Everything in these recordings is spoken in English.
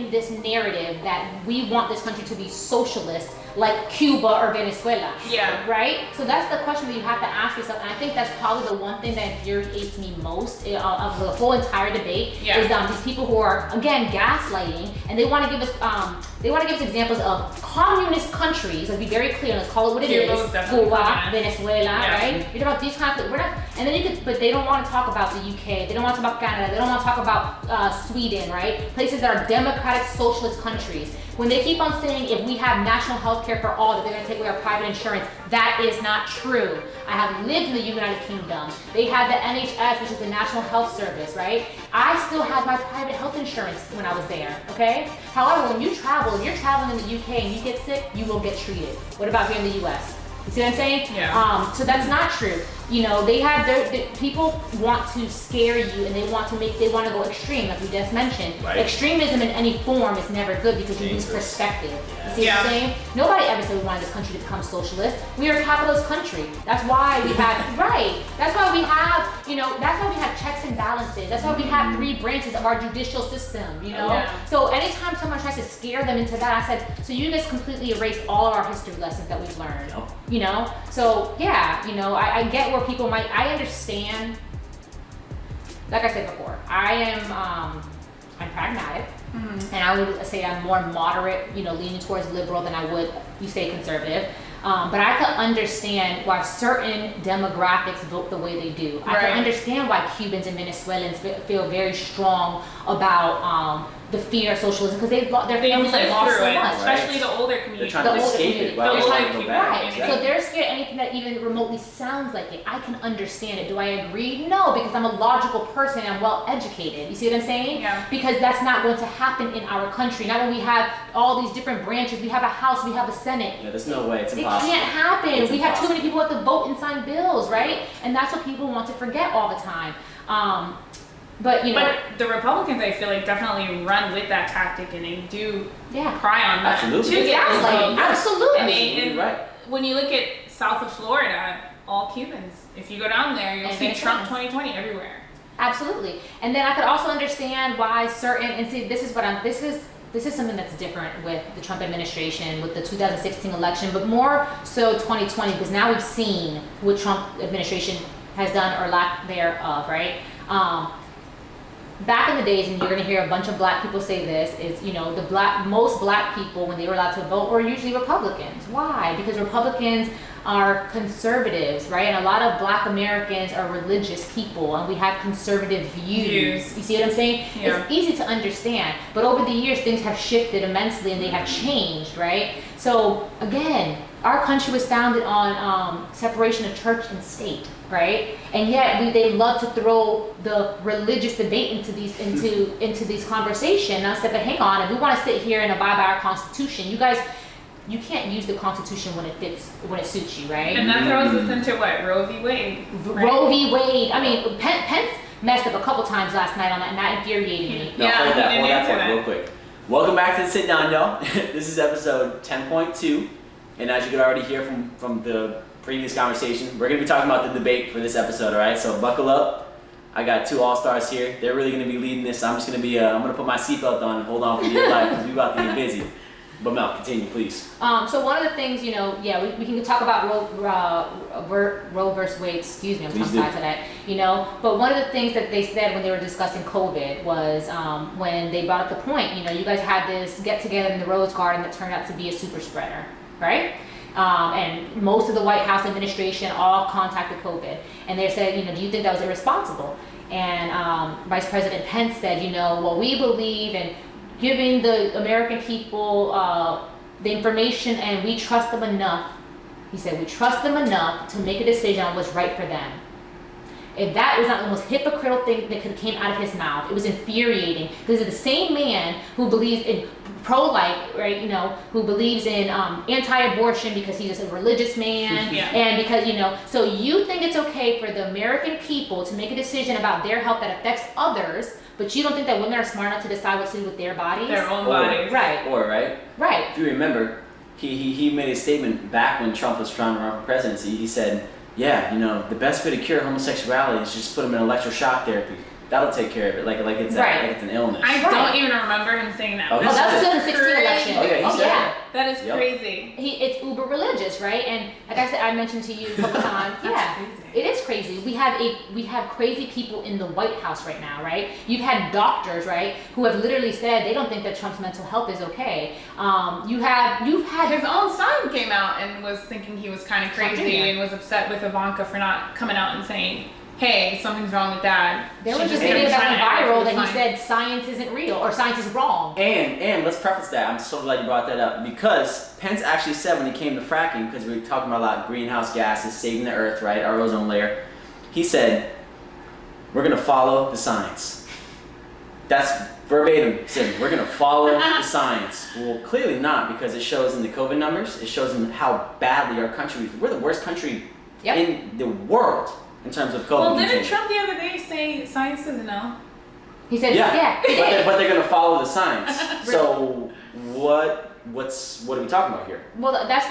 in this narrative that we want this country to be socialist, like Cuba or Venezuela. Yeah. Right? So that's the question that you have to ask yourself, and I think that's probably the one thing that infuriates me most of the whole entire debate is these people who are, again, gaslighting, and they want to give us examples of communist countries. Let's be very clear. Let's call it what it is. Cuba, Venezuela, right? You're talking about these kind of, and then but they don't want to talk about the UK. They don't want to talk about Canada. They don't want to talk about Sweden, right? Places that are democratic socialist countries. When they keep on saying if we have national health care for all, that they're going to take away our private insurance, that is not true. I have lived in the United Kingdom. They had the NHS, which is the National Health Service, right? I still had my private health insurance when I was there, okay? However, when you travel, if you're traveling in the UK and you get sick, you will get treated. What about here in the US? You see what I'm saying? Yeah. So that's not true. You know, they have people want to scare you, and they want to go extreme, like we just mentioned. Right. Extremism in any form is never good because you lose perspective. You see what I'm saying? Nobody ever said we wanted this country to become socialist. We are a capitalist country. That's why we have That's why we have, that's why we have checks and balances. That's why we have 3 branches of our judicial system. So anytime someone tries to scare them into that, I said, so you guys completely erased all of our history lessons that we've learned. So yeah, I get where people might, I understand, like I said before, I'm pragmatic, and I would say I'm more moderate, leaning towards liberal than I would, you say, conservative. But I could understand why certain demographics vote the way they do. I can understand why Cubans and Venezuelans feel very strong about the fear of socialism, because their families have lost so much. Especially the older community. They're trying to escape it. So they're scared anything that even remotely sounds like it. I can understand it. Do I agree? No, because I'm a logical person and I'm well educated. You see what I'm saying? Yeah. Because that's not going to happen in our country. Not when we have all these different branches. We have a House, we have a Senate. Yeah, there's no way. It's impossible. It can't happen. We have too many people who have to vote and sign bills, right? And that's what people want to forget all the time. But the Republicans, I feel like, definitely run with that tactic, and they do cry on that. Absolutely. Absolutely. And right. when you look at south of Florida, all Cubans. If you go down there, you'll see Trump 2020 everywhere. Absolutely. And then I could also understand why this is something that's different with the Trump administration, with the 2016 election, but more so 2020, because now we've seen what Trump administration has done or lack thereof, right? Back in the days, and you're going to hear a bunch of black people say this, is, most black people, when they were allowed to vote, were usually Republicans. Why? Because Republicans are conservatives, right? And a lot of black Americans are religious people, and we have conservative views. You see what I'm saying? Yeah. It's easy to understand, but over the years, things have shifted immensely, and they have changed, right? So again, our country was founded on separation of church and state, right? And yet they love to throw the religious debate into these conversations. And I said, but hang on, if we want to sit here and abide by our Constitution, you can't use the Constitution when it suits you, right? And that throws us into what? Roe v. Wade. Right? Roe v. Wade. I mean, Pence messed up a couple times last night on that, and that infuriated me. No, hold that real quick. Welcome back to the Sit Down, y'all. This is episode 10.2, and as you could already hear from the previous conversation, we're going to be talking about the debate for this episode, all right? So buckle up. I got 2 all-stars here. They're really going to be leading this. I'm just going to be, I'm going to put my seatbelt on and hold on for dear life, because we're about to get busy. But Mel, continue, please. So one of the things, we can talk about Roe versus Wade. Excuse me, I'm tongue-tied to that. But one of the things that they said when they were discussing COVID was when they brought up the point. You guys had this get-together in the Rose Garden that turned out to be a super spreader, right? And most of the White House administration all contacted COVID, and they said, do you think that was irresponsible? And Vice President Pence said, well, we believe in giving the American people the information, and we trust them enough. He said, we trust them enough to make a decision on what's right for them. If that was not the most hypocritical thing that could have came out of his mouth, it was infuriating, because it's the same man who believes in pro-life, right? Who believes in anti-abortion because he's a religious man, and because so you think it's okay for the American people to make a decision about their health that affects others, but you don't think that women are smart enough to decide what to do with their bodies? Their own bodies. Right. Right. If you remember, he made a statement back when Trump was trying to run for presidency. He said, the best way to cure homosexuality is just put them in electroshock therapy. that'll take care of it. Like it's like it's an illness. I don't even remember him saying that. Oh, that was 2016 election. Oh yeah, he said that. That is crazy. It's uber religious, right? And like I said, I mentioned to you a couple times. It is crazy. We have crazy people in the White House right now, right? You've had doctors, right, who have literally said they don't think that Trump's mental health is okay. You've had his own son came out and was thinking he was kind of crazy and was upset with Ivanka for not coming out and saying, hey, something's wrong with Dad. There was this video that went viral that he said science isn't real or science is wrong. And let's preface that. I'm so glad you brought that up because Pence actually said when he came to fracking, because we were talking about a lot of greenhouse gases saving the earth, right, our ozone layer. He said, we're going to follow the science. That's verbatim. He said, we're going to follow the science. Well, clearly not, because it shows in the COVID numbers. It shows in how badly our country is. We're the worst country in the world in terms of COVID. Well, didn't Trump the other day say science doesn't know? He said, yeah. but they're going to follow the science. So what are we talking about here? Well, that's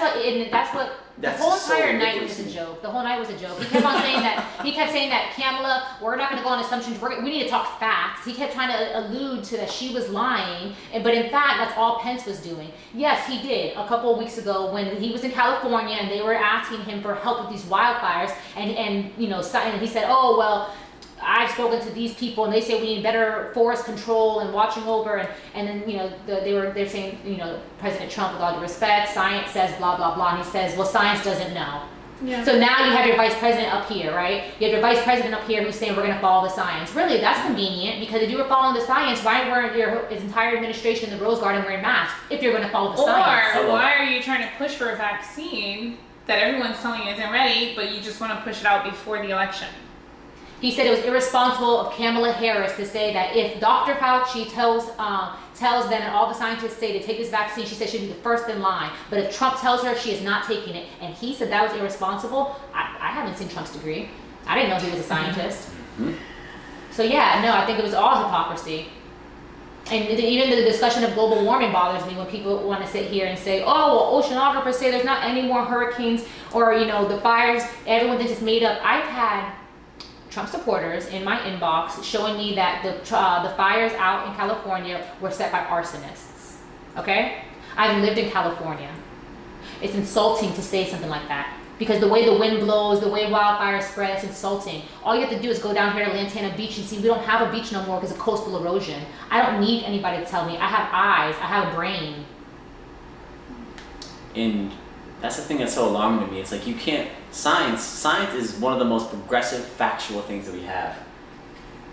what the whole entire night was a joke. The whole night was a joke. He kept on saying that. He kept saying that, Kamala, we're not going to go on assumptions. We need to talk facts. He kept trying to allude to that she was lying, but in fact, that's all Pence was doing. Yes, he did a couple of weeks ago when he was in California and they were asking him for help with these wildfires, and he said, oh well, I've spoken to these people and they say we need better forest control and watching over, and then they're saying, President Trump, with all due respect, science says blah blah blah, and he says, well, science doesn't know. Yeah. So now you have your vice president up here, right? You have your vice president up here who's saying we're going to follow the science. Really, that's convenient, because if you were following the science, why weren't his entire administration in the Rose Garden wearing masks if you're going to follow the science? Or why are you trying to push for a vaccine that everyone's telling you isn't ready, but you just want to push it out before the election? He said it was irresponsible of Kamala Harris to say that if Dr. Fauci tells them and all the scientists say to take this vaccine, she said she'd be the first in line. But if Trump tells her she is not taking it, and he said that was irresponsible, I haven't seen Trump's degree. I didn't know he was a scientist. Mm-hmm. So I think it was all hypocrisy. And even the discussion of global warming bothers me when people want to sit here and say, oh, well, oceanographers say there's not any more hurricanes, or the fires, everyone thinks it's made up. I've had Trump supporters in my inbox showing me that the fires out in California were set by arsonists. Okay? I've lived in California. It's insulting to say something like that, because the way the wind blows, the way wildfires spread, it's insulting. All you have to do is go down here to Lantana Beach and see we don't have a beach no more because of coastal erosion. I don't need anybody to tell me. I have eyes. I have a brain. And that's the thing that's so alarming to me. It's like you can't. Science is one of the most progressive, factual things that we have.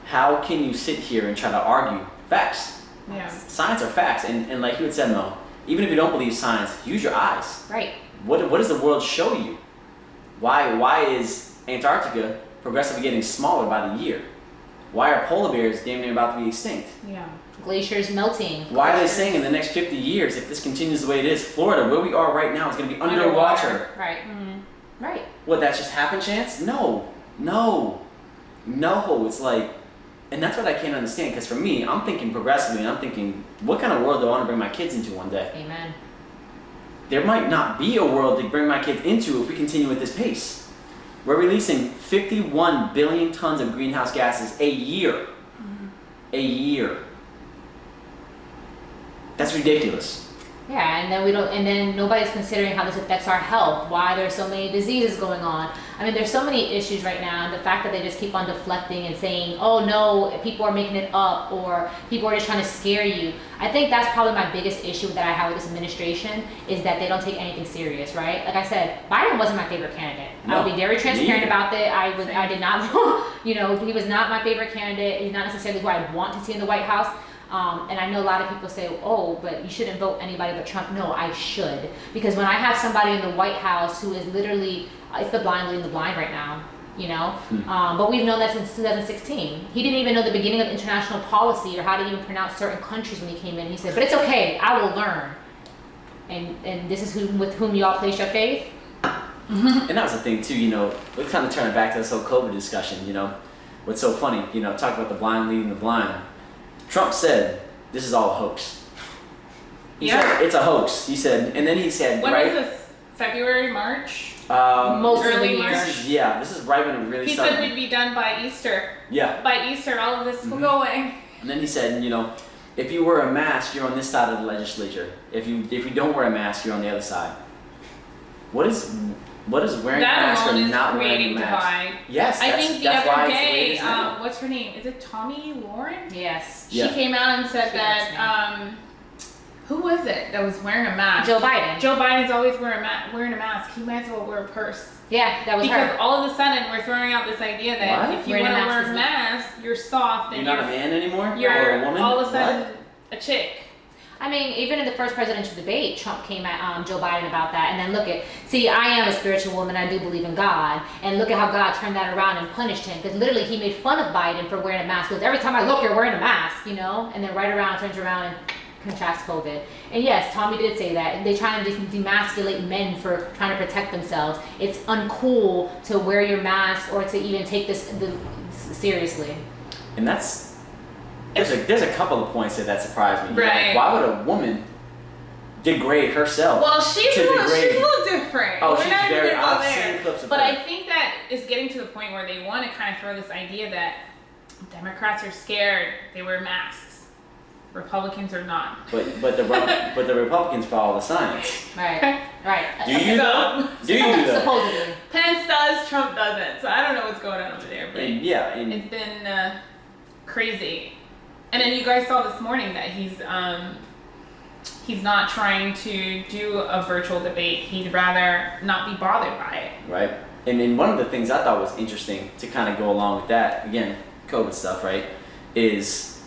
How can you sit here and try to argue facts? Yeah. Science are facts, and like you had said, Mel, even if you don't believe science, use your eyes. Right. What does the world show you? Why is Antarctica progressively getting smaller by the year? Why are polar bears damn near about to be extinct? Yeah. Glaciers melting. Why are they saying in the next 50 years, if this continues the way it is, Florida, where we are right now, is going to be underwater? Right. Mm-hmm. Right. What, that's just happen chance? No. It's like, and that's what I can't understand, because for me, I'm thinking progressively, and I'm thinking, what kind of world do I want to bring my kids into one day? Amen. There might not be a world to bring my kids into if we continue at this pace. We're releasing 51 billion tons of greenhouse gases a year. Mm-hmm. A year. That's ridiculous. Yeah, and then nobody's considering how this affects our health, why there's so many diseases going on. I mean, there's so many issues right now, and the fact that they just keep on deflecting and saying, oh no, people are making it up, or people are just trying to scare you. I think that's probably my biggest issue that I have with this administration, is that they don't take anything serious, right? Like I said, Biden wasn't my favorite candidate. No, I will be very transparent about it. I did not, he was not my favorite candidate. He's not necessarily who I want to see in the White House. And I know a lot of people say, oh, but you shouldn't vote anybody but Trump. No, I should. Because when I have somebody in the White House who is literally, it's the blind leading the blind right now, But we've known that since 2016. He didn't even know the beginning of international policy or how to even pronounce certain countries when he came in. He said, but it's okay, I will learn. And this is with whom you all place your faith. Mm-hmm. And that was the thing too, let's kind of turn it back to this whole COVID discussion, What's so funny, talk about the blind leading the blind. Trump said, this is all a hoax. He said, it's a hoax. He said, and then he said, when was this? February, March? Most of the early year. March. This is right when it really He started. said we'd be done by Easter. Yeah. By Easter, all of this will go away. And then he said, if you wear a mask, you're on this side of the legislature. If you don't wear a mask, you're on the other side. What is wearing a mask That or alone is not wearing a creating mask? divide. Yes, I that's, think the that's other why day, it's the way it is now. what's her name? Is it Tommy Lauren? Yes. She came out and said She that, who was it that was wearing a mask? Joe Biden. Joe Biden's always wearing a mask. He might as well wear a purse. Yeah, that was Because her. all of a sudden we're throwing out this idea that What? if you Wearing want a to mask wear a is mask, you're soft and You're not a man anymore? or you're a woman? all of a sudden What? a chick. I mean, even in the first presidential debate, Trump came at Joe Biden about that. And then I am a spiritual woman. I do believe in God. And look at how God turned that around and punished him. Because literally he made fun of Biden for wearing a mask. Because every time I look, you're wearing a mask, And then turns around and contracts COVID. And yes, Tommy did say that. They're trying to demasculate men for trying to protect themselves. It's uncool to wear your mask or to even take this seriously. And there's a couple of points that surprised me. Right. Why would a woman degrade herself? Well, she's a little different. Oh, We're she's not very. even gonna go I've there. seen clips of But her. I think that is getting to the point where they want to kind of throw this idea that Democrats are scared. They wear masks. Republicans are not. But the Republicans follow the science. Right. Right. Do you though? Do you though? Supposedly. Pence does, Trump doesn't. So I don't know what's going on over there, but And it's been crazy. And then you guys saw this morning that he's not trying to do a virtual debate. He'd rather not be bothered by it. right. And then one of the things I thought was interesting to kind of go along with that, again, COVID stuff, right, is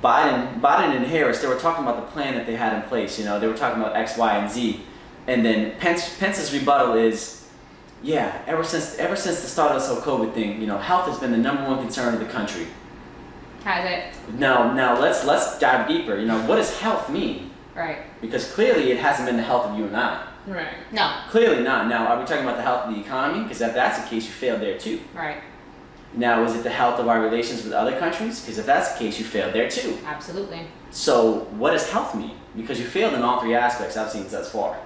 Biden and Harris, they were talking about the plan that they had in place. They were talking about X, Y, and Z. And then Pence's rebuttal is, ever since the start of this whole COVID thing, health has been the number one concern of the country. Has it? Now let's dive deeper. What does health mean? Right. Because clearly it hasn't been the health of you and I. Right. No. Clearly not. Now, are we talking about the health of the economy? Because if that's the case, you failed there too. Right. Now, is it the health of our relations with other countries? Because if that's the case, you failed there too. Absolutely. So, what does health mean? Because you failed in all three aspects I've seen thus far.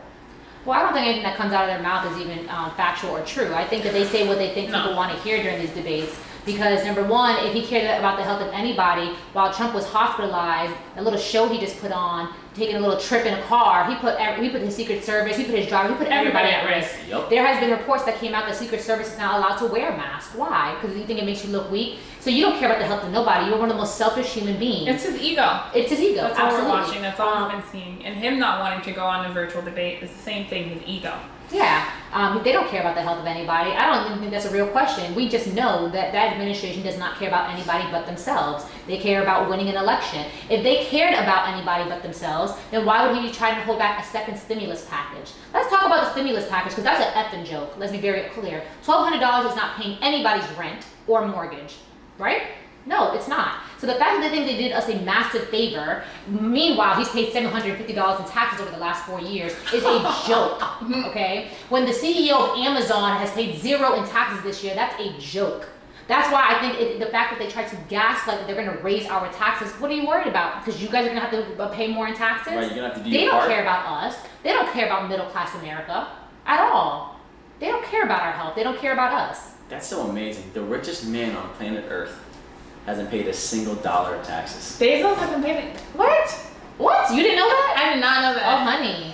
Well, I don't think anything that comes out of their mouth is even factual or true. I think that they say what they think people want to hear during these debates. Because number one, if he cared about the health of anybody, while Trump was hospitalized, a little show he just put on, taking a little trip in a car, he put his Secret Service, he put his driver, he put everybody at risk. Yep. There has been reports that came out that Secret Service is not allowed to wear a mask. Why? Because you think it makes you look weak. So you don't care about the health of nobody. You're one of the most selfish human beings. It's his ego. It's his ego. That's all Absolutely. we're watching. That's all we've been seeing. And him not wanting to go on a virtual debate is the same thing, his ego. Yeah, they don't care about the health of anybody. I don't even think that's a real question. We just know that that administration does not care about anybody but themselves. They care about winning an election. If they cared about anybody but themselves, then why would he be trying to hold back a second stimulus package? Let's talk about the stimulus package, because that's an effing joke. Let's be very clear. $1,200 is not paying anybody's rent or mortgage, right? No, it's not. So the fact that they think they did us a massive favor, meanwhile he's paid $750 in taxes over the last 4 years, is a joke, okay? When the CEO of Amazon has paid $0 in taxes this year, that's a joke. That's why I think the fact that they try to gaslight that they're going to raise our taxes, what are you worried about? Because you guys are going to have to pay more in taxes? Right, you're going to have to do They your don't part. care about us. They don't care about middle class America at all. They don't care about our health. They don't care about us. That's so amazing. The richest man on planet Earth hasn't paid a single dollar of taxes. Bezos hasn't paid it. What? What? You didn't know that? I did not know Oh, that. honey.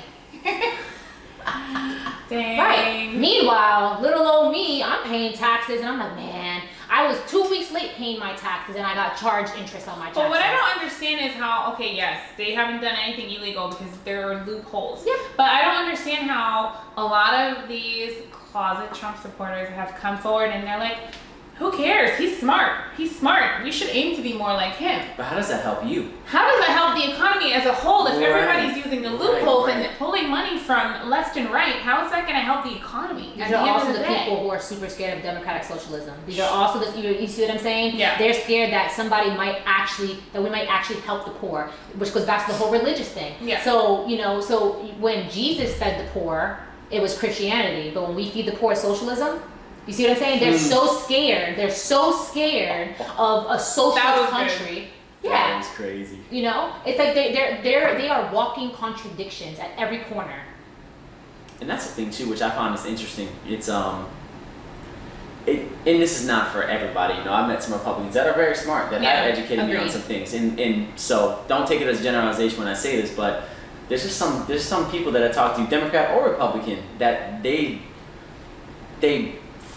Dang. Right. Meanwhile, little old me, I'm paying taxes, and I'm like, man, I was 2 weeks late paying my taxes, and I got charged interest on my taxes. But what I don't understand is how, okay, yes, they haven't done anything illegal because there are loopholes. Yep. But I don't understand how a lot of these closet Trump supporters have come forward and they're like, who cares? He's smart. He's smart. We should aim to be more like him. But how does that help you? How does that help the economy as a whole if Right. everybody's using the loopholes Right. and pulling money from left and right? How is that going to help the economy These at the are end also of the the day? people who are super scared of democratic socialism. These are also the, you see what I'm saying? Yeah. They're scared that we might actually help the poor, which goes back to the whole religious thing. Yeah. So, so when Jesus fed the poor, it was Christianity, but when we feed the poor, it's socialism. You see what I'm saying? They're so scared. They're so scared of a That socialist was country. That Yeah. is crazy. It's like they are walking contradictions at every corner. and that's the thing too, which I found is interesting. It's and this is not for everybody. You know, I've met some Republicans that are very smart, that have educated me on some things, and so don't take it as generalization when I say this, but there's some people that I talk to, Democrat or Republican, that they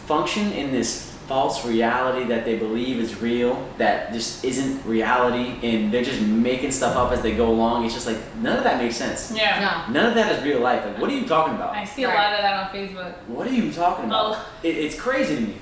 function in this false reality that they believe is real, that just isn't reality, and they're just making stuff up as they go along. It's just like, none of that makes sense. Yeah. No. None of that is real life. Like, what are you talking about? I see a lot of that on Facebook. What are you talking about? Oh. It's crazy to me.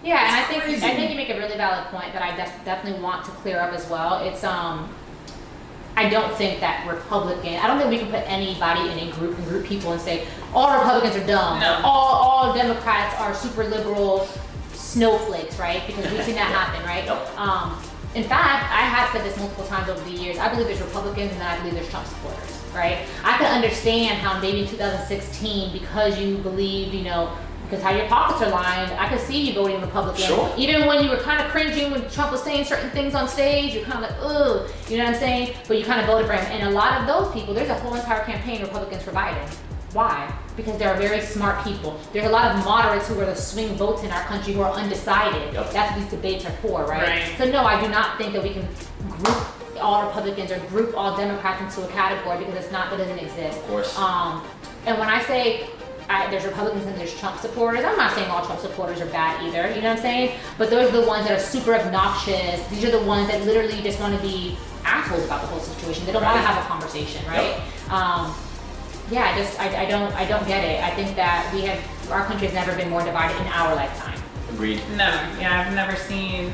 Yeah, and It's crazy. I think you make a really valid point that I definitely want to clear up as well. It's I don't think that I don't think we can put anybody in a group and group people and say all Republicans are dumb. No. All Democrats are super liberal snowflakes, right? Because we've seen that happen, right? Yep. In fact, I have said this multiple times over the years. I believe there's Republicans and then I believe there's Trump supporters, right? I can understand how maybe in 2016, because you believe, you know, because how your pockets are lined, I could see you voting Republican. Sure. Even when you were kind of cringing when Trump was saying certain things on stage, you're kind of like, ugh, you know what I'm saying? But you kind of voted for him. And a lot of those people, there's a whole entire campaign Republicans for Biden. Why? Because they're very smart people. There's a lot of moderates who are the swing votes in our country who are undecided. Yep. That's what these debates are for, right? Right. So no, I do not think that we can group all Republicans or group all Democrats into a category because that doesn't exist. Of course. And when I say there's Republicans and there's Trump supporters, I'm not saying all Trump supporters are bad either, you know what I'm saying? But those are the ones that are super obnoxious. These are the ones that literally just want to be assholes about the whole situation. They don't want to have a conversation, right? Yep. Yeah, I don't get it. I think that our country has never been more divided in our lifetime. Agreed. Never. Yeah, I've never seen.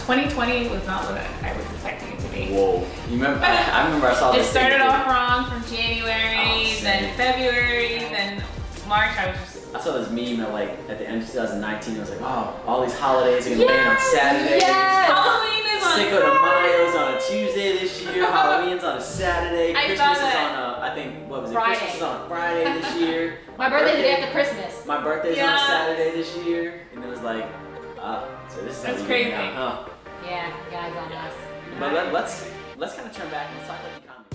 2020 was not what I was expecting it to be. Whoa. You remember? I remember I saw It this. started thing. off wrong from January, then February, then March. I saw this meme at the end of 2019. It was like, oh, all these holidays are gonna be on Saturdays. Halloween is on Cinco de Mayo's on a Tuesday this year. Halloween's on a Saturday. I Christmas saw is that. on I think, what was it? Friday. Christmas is on a Friday this year. My birthday's the day after Christmas. My birthday's on a Saturday this year. And it was like, so this is That's how we crazy. get down, huh? Yeah, guys on us. But let's kind of turn back and let's talk about the economy.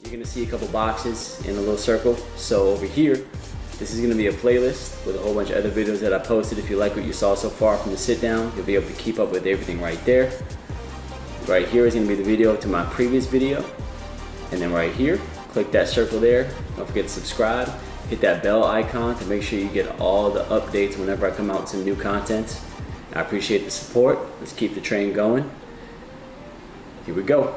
You're gonna see a couple boxes in a little circle. So over here, this is gonna be a playlist with a whole bunch of other videos that I posted. If you like what you saw so far from the sit down, you'll be able to keep up with everything right there. Right here is gonna be the video to my previous video. And then right here, click that circle there. Don't forget to subscribe. Hit that bell icon to make sure you get all the updates whenever I come out with some new content. I appreciate the support. Let's keep the train going. Here we go.